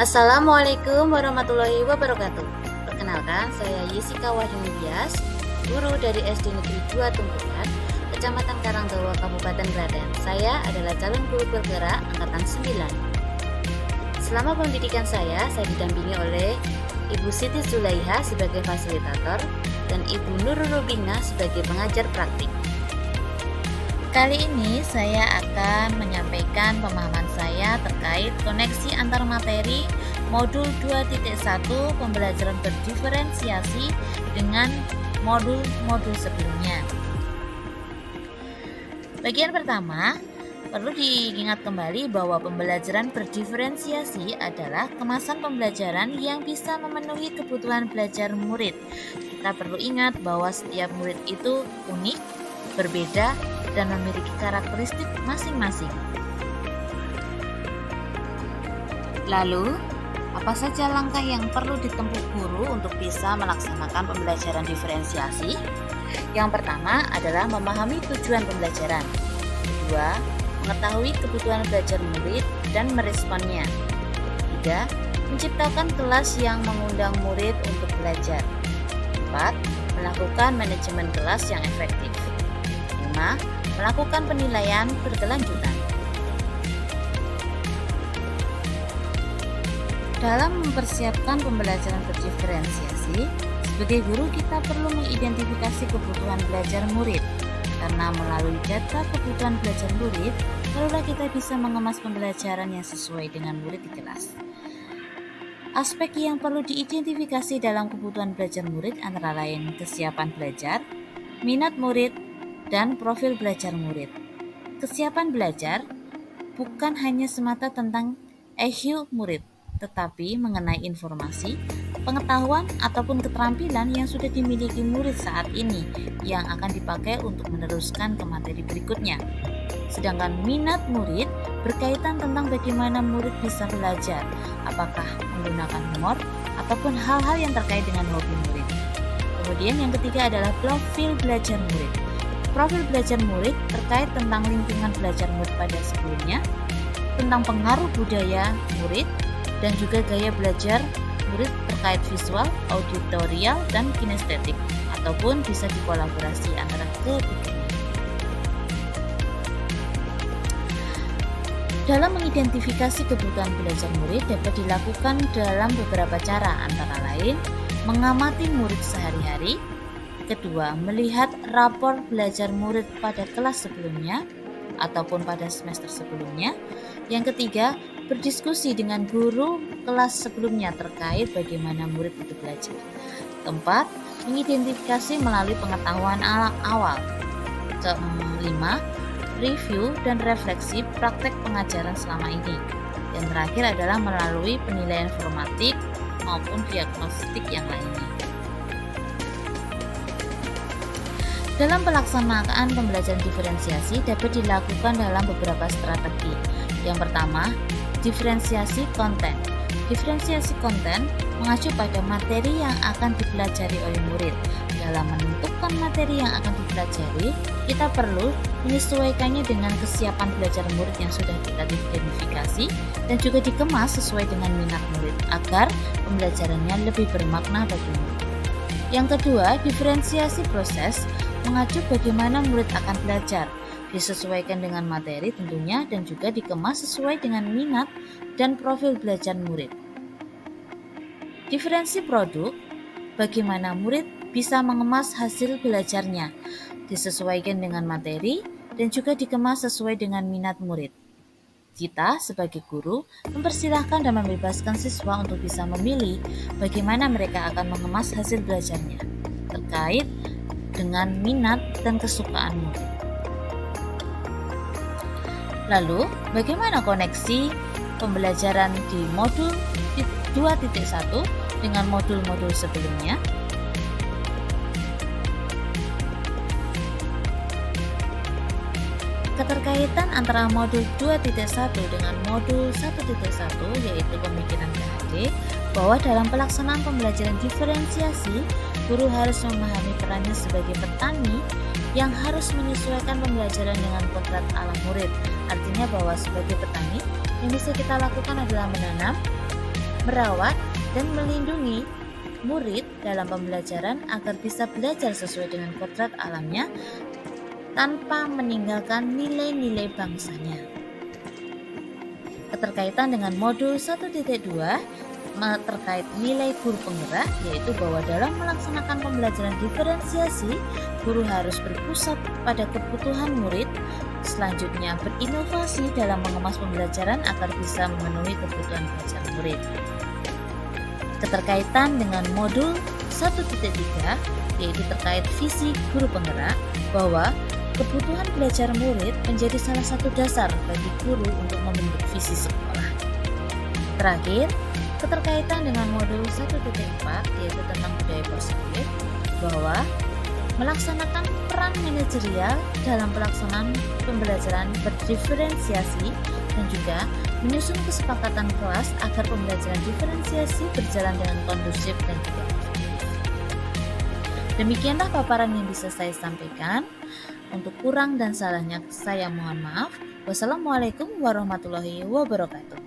Assalamualaikum warahmatullahi wabarakatuh. Perkenalkan, saya Yesika Wahyunidias, guru dari SD Negeri 2 Tumpukan, Kecamatan Karanggawa, Kabupaten Klaten. Saya adalah calon guru bergerak angkatan 9. Selama pendidikan saya didampingi oleh Ibu Siti Zulaiha sebagai fasilitator dan Ibu Nurul Rubina sebagai pengajar praktik. Kali ini saya akan menyampaikan pemahaman saya terkait koneksi antar materi modul 2.1 pembelajaran berdiferensiasi dengan modul-modul sebelumnya. Bagian pertama, perlu diingat kembali bahwa pembelajaran berdiferensiasi adalah kemasan pembelajaran yang bisa memenuhi kebutuhan belajar murid. Kita perlu ingat bahwa setiap murid itu unik, berbeda, dan memiliki karakteristik masing-masing. Lalu, apa saja langkah yang perlu ditempuh guru untuk bisa melaksanakan pembelajaran diferensiasi? Yang pertama adalah memahami tujuan pembelajaran. Kedua, mengetahui kebutuhan belajar murid dan meresponnya. Tiga, menciptakan kelas yang mengundang murid untuk belajar. 4. Melakukan manajemen kelas yang efektif. 5. Melakukan penilaian berkelanjutan. Dalam mempersiapkan pembelajaran berdiferensiasi, sebagai guru kita perlu mengidentifikasi kebutuhan belajar murid. Karena melalui data kebutuhan belajar murid, barulah kita bisa mengemas pembelajaran yang sesuai dengan murid di kelas. Aspek yang perlu diidentifikasi dalam kebutuhan belajar murid antara lain kesiapan belajar, minat murid, dan profil belajar murid. Kesiapan belajar bukan hanya semata tentang EQ murid, tetapi mengenai informasi, pengetahuan, ataupun keterampilan yang sudah dimiliki murid saat ini yang akan dipakai untuk meneruskan ke materi berikutnya. Sedangkan minat murid berkaitan tentang bagaimana murid bisa belajar, apakah menggunakan humor ataupun hal-hal yang terkait dengan hobi murid. Kemudian yang ketiga adalah profil belajar murid. Profil belajar murid terkait tentang lingkungan belajar murid pada sebelumnya, tentang pengaruh budaya murid, dan juga gaya belajar murid terkait visual, auditorial, dan kinestetik, ataupun bisa dikolaborasi antara ketiganya. Dalam mengidentifikasi kebutuhan belajar murid dapat dilakukan dalam beberapa cara, antara lain mengamati murid sehari-hari. Kedua, melihat rapor belajar murid pada kelas sebelumnya ataupun pada semester sebelumnya. Yang ketiga, berdiskusi dengan guru kelas sebelumnya terkait bagaimana murid itu belajar. Keempat, mengidentifikasi melalui pengetahuan awal. Kelima, review dan refleksi praktek pengajaran selama ini. Yang terakhir adalah melalui penilaian formatif maupun diagnostik yang lainnya. Dalam pelaksanaan pembelajaran diferensiasi dapat dilakukan dalam beberapa strategi. Yang pertama, diferensiasi konten. Diferensiasi konten mengacu pada materi yang akan dipelajari oleh murid. Dalam menentukan materi yang akan dipelajari, kita perlu menyesuaikannya dengan kesiapan belajar murid yang sudah kita identifikasi dan juga dikemas sesuai dengan minat murid agar pembelajarannya lebih bermakna bagi murid. Yang kedua, diferensiasi proses mengacu bagaimana murid akan belajar, disesuaikan dengan materi tentunya dan juga dikemas sesuai dengan minat dan profil belajar murid. Diferensi produk, bagaimana murid bisa mengemas hasil belajarnya, disesuaikan dengan materi dan juga dikemas sesuai dengan minat murid. Kita sebagai guru mempersilahkan dan membebaskan siswa untuk bisa memilih bagaimana mereka akan mengemas hasil belajarnya terkait dengan minat dan kesukaan murid. Lalu, bagaimana koneksi pembelajaran di modul 2.1 dengan modul-modul sebelumnya? Keterkaitan antara modul 2.1 dengan modul 1.1 yaitu pemikiran PHD, bahwa dalam pelaksanaan pembelajaran diferensiasi, guru harus memahami perannya sebagai petani yang harus menyesuaikan pembelajaran dengan kodrat alam murid. Artinya bahwa sebagai petani, yang bisa kita lakukan adalah menanam, merawat, dan melindungi murid dalam pembelajaran agar bisa belajar sesuai dengan kodrat alamnya tanpa meninggalkan nilai-nilai bangsanya. Keterkaitan dengan modul 1.2 terkait nilai guru penggerak, yaitu bahwa dalam melaksanakan pembelajaran diferensiasi, guru harus berpusat pada kebutuhan murid, selanjutnya berinovasi dalam mengemas pembelajaran agar bisa memenuhi kebutuhan belajar murid. Keterkaitan dengan modul 1.3, yaitu terkait visi guru penggerak, bahwa kebutuhan belajar murid menjadi salah satu dasar bagi guru untuk membentuk visi sekolah. Terakhir, keterkaitan dengan modul 1.4, yaitu tentang budaya positif, bahwa melaksanakan peran manajerial dalam pelaksanaan pembelajaran berdiferensiasi dan juga menyusun kesepakatan kelas agar pembelajaran diferensiasi berjalan dengan kondusif dan juga efektif. Demikianlah paparan yang bisa saya sampaikan. Untuk kurang dan salahnya saya mohon maaf. Wassalamualaikum warahmatullahi wabarakatuh.